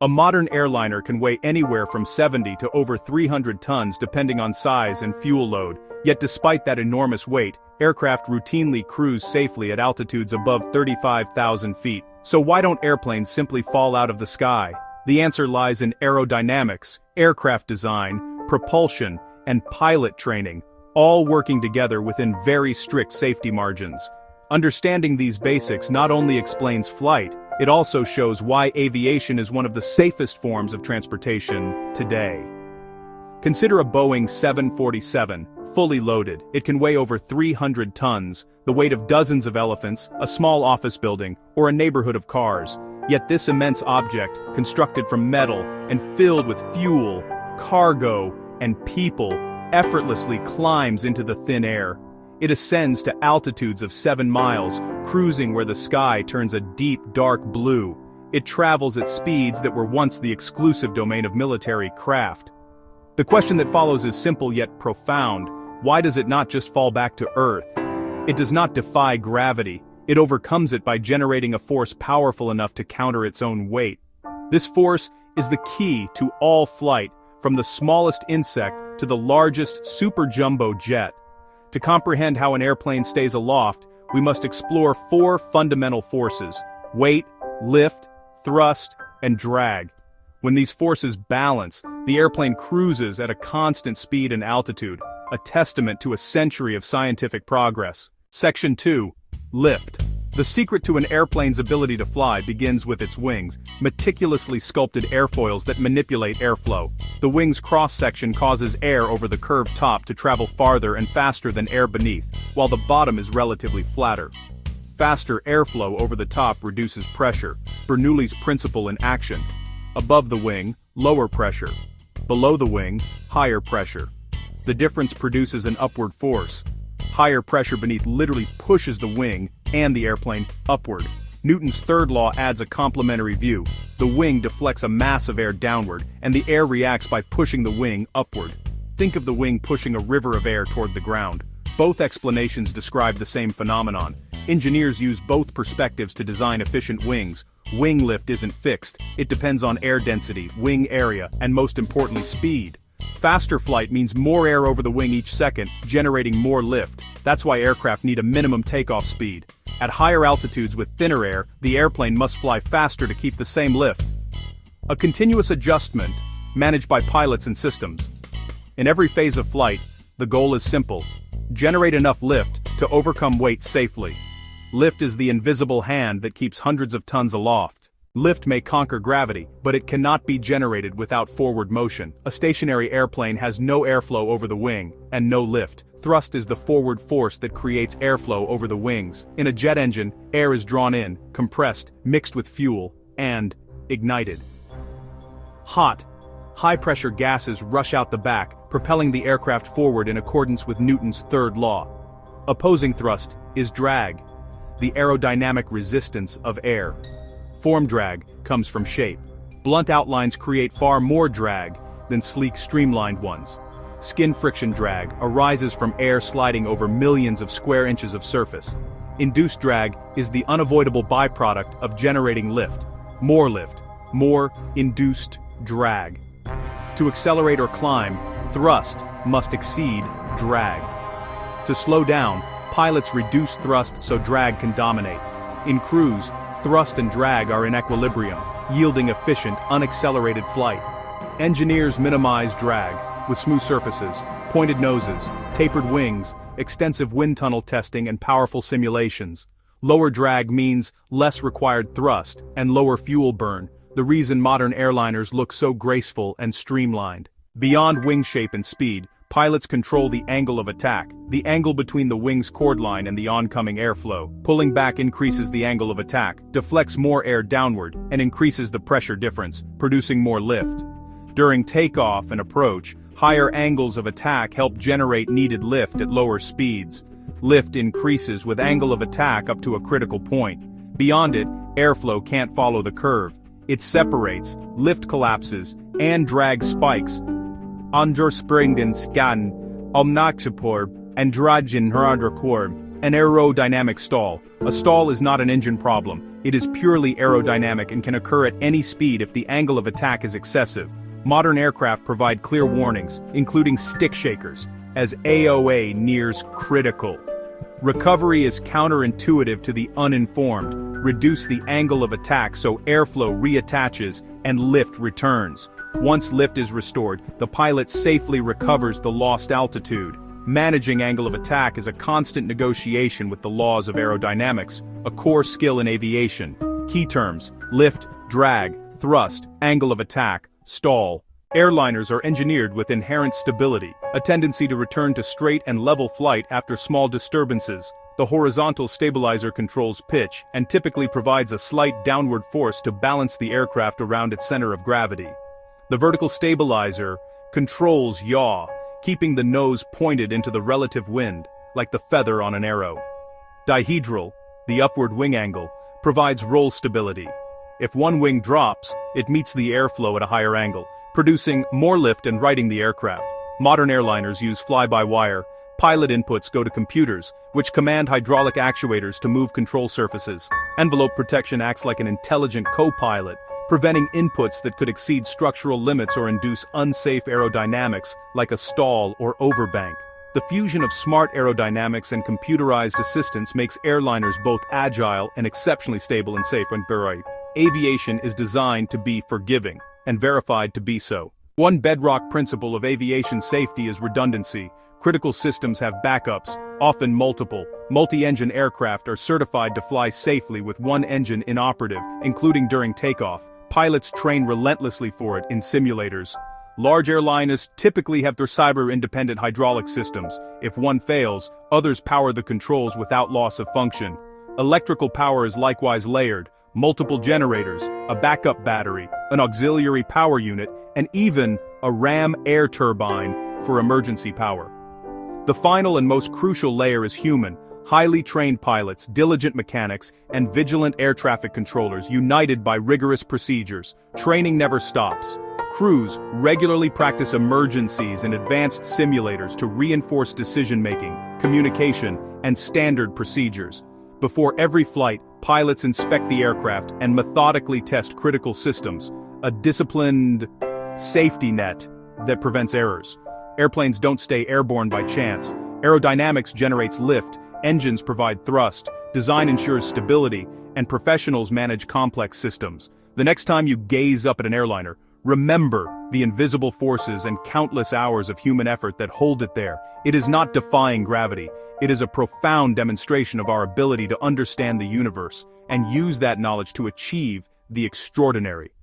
A modern airliner can weigh anywhere from 70 to over 300 tons depending on size and fuel load, yet despite that enormous weight, aircraft routinely cruise safely at altitudes above 35,000 feet. So why don't airplanes simply fall out of the sky? The answer lies in aerodynamics, aircraft design, propulsion, and pilot training, all working together within very strict safety margins. Understanding these basics not only explains flight, it also shows why aviation is one of the safest forms of transportation today. Consider a Boeing 747, fully loaded. It can weigh over 300 tons, the weight of dozens of elephants, a small office building, or a neighborhood of cars. Yet this immense object, constructed from metal and filled with fuel, cargo, and people, effortlessly climbs into the thin air. It ascends to altitudes of 7 miles, cruising where the sky turns a deep dark blue. It travels at speeds that were once the exclusive domain of military craft. The question that follows is simple yet profound. Why does it not just fall back to Earth? It does not defy gravity. It overcomes it by generating a force powerful enough to counter its own weight. This force is the key to all flight, from the smallest insect to the largest super jumbo jet. To comprehend how an airplane stays aloft, we must explore 4 fundamental forces: weight, lift, thrust, and drag. When these forces balance, the airplane cruises at a constant speed and altitude, a testament to a century of scientific progress. Section 2. Lift. The secret to an airplane's ability to fly begins with its wings, meticulously sculpted airfoils that manipulate airflow. The wing's cross-section causes air over the curved top to travel farther and faster than air beneath, while the bottom is relatively flatter. Faster airflow over the top reduces pressure, Bernoulli's principle in action. Above the wing, lower pressure. Below the wing, higher pressure. The difference produces an upward force. Higher pressure beneath literally pushes the wing and the airplane upward. Newton's third law adds a complementary view. The wing deflects a mass of air downward, and the air reacts by pushing the wing upward. Think of the wing pushing a river of air toward the ground. Both explanations describe the same phenomenon. Engineers use both perspectives to design efficient wings. Wing lift isn't fixed. It depends on air density, wing area, and most importantly, speed. Faster flight means more air over the wing each second, generating more lift. That's why aircraft need a minimum takeoff speed. At higher altitudes with thinner air, the airplane must fly faster to keep the same lift. A continuous adjustment, managed by pilots and systems. In every phase of flight, the goal is simple: generate enough lift to overcome weight safely. Lift is the invisible hand that keeps hundreds of tons aloft. Lift may conquer gravity, but it cannot be generated without forward motion. A stationary airplane has no airflow over the wing, and no lift. Thrust is the forward force that creates airflow over the wings. In a jet engine, air is drawn in, compressed, mixed with fuel, and ignited. Hot, high-pressure gases rush out the back, propelling the aircraft forward in accordance with Newton's third law. Opposing thrust is drag, the aerodynamic resistance of air. Form drag comes from shape. Blunt outlines create far more drag than sleek streamlined ones. Skin friction drag arises from air sliding over millions of square inches of surface. Induced drag is the unavoidable byproduct of generating lift. More induced drag. To accelerate or climb, thrust must exceed drag. To slow down, pilots reduce thrust so drag can dominate. In cruise, thrust and drag are in equilibrium, yielding efficient, unaccelerated flight. Engineers minimize drag with smooth surfaces, pointed noses, tapered wings, extensive wind tunnel testing, and powerful simulations. Lower drag means less required thrust and lower fuel burn, the reason modern airliners look so graceful and streamlined. Beyond wing shape and speed, pilots control the angle of attack, the angle between the wing's chord line and the oncoming airflow. Pulling back increases the angle of attack, deflects more air downward, and increases the pressure difference, producing more lift. During takeoff and approach, higher angles of attack help generate needed lift at lower speeds. Lift increases with angle of attack up to a critical point. Beyond it, airflow can't follow the curve. It separates, lift collapses, and drag spikes. Underspringen scan, omnaxipor, androgen hydrocorb, An aerodynamic stall. A stall is not an engine problem. It is purely aerodynamic and can occur at any speed if the angle of attack is excessive. Modern aircraft provide clear warnings, including stick shakers, as AOA nears critical. Recovery is counterintuitive to the uninformed. Reduce the angle of attack so airflow reattaches and lift returns. Once lift is restored, the pilot safely recovers the lost altitude. Managing angle of attack is a constant negotiation with the laws of aerodynamics, a core skill in aviation. Key terms: lift, drag, thrust, angle of attack, stall. Airliners are engineered with inherent stability, a tendency to return to straight and level flight after small disturbances. The horizontal stabilizer controls pitch and typically provides a slight downward force to balance the aircraft around its center of gravity. The vertical stabilizer controls yaw, keeping the nose pointed into the relative wind, like the feather on an arrow. Dihedral, the upward wing angle, provides roll stability. If one wing drops, it meets the airflow at a higher angle, producing more lift and righting the aircraft. Modern airliners use fly-by-wire. Pilot inputs go to computers, which command hydraulic actuators to move control surfaces. Envelope protection acts like an intelligent co-pilot, preventing inputs that could exceed structural limits or induce unsafe aerodynamics, like a stall or overbank. The fusion of smart aerodynamics and computerized assistance makes airliners both agile and exceptionally stable and safe when buried. Aviation is designed to be forgiving, and verified to be so. One bedrock principle of aviation safety is redundancy. Critical systems have backups, often multiple. Multi-engine aircraft are certified to fly safely with one engine inoperative, including during takeoff. Pilots train relentlessly for it in simulators. Large airliners typically have their cyber-independent hydraulic systems. If one fails, others power the controls without loss of function. Electrical power is likewise layered. Multiple generators, a backup battery, an auxiliary power unit, and even a ram air turbine for emergency power. The final and most crucial layer is human. Highly trained pilots, diligent mechanics, and vigilant air traffic controllers united by rigorous procedures. Training never stops. Crews regularly practice emergencies in advanced simulators to reinforce decision-making, communication, and standard procedures. Before every flight, pilots inspect the aircraft and methodically test critical systems, a disciplined safety net that prevents errors. Airplanes don't stay airborne by chance. Aerodynamics generates lift, engines provide thrust, design ensures stability, and professionals manage complex systems. The next time you gaze up at an airliner, remember the invisible forces and countless hours of human effort that hold it there. It is not defying gravity. It is a profound demonstration of our ability to understand the universe and use that knowledge to achieve the extraordinary.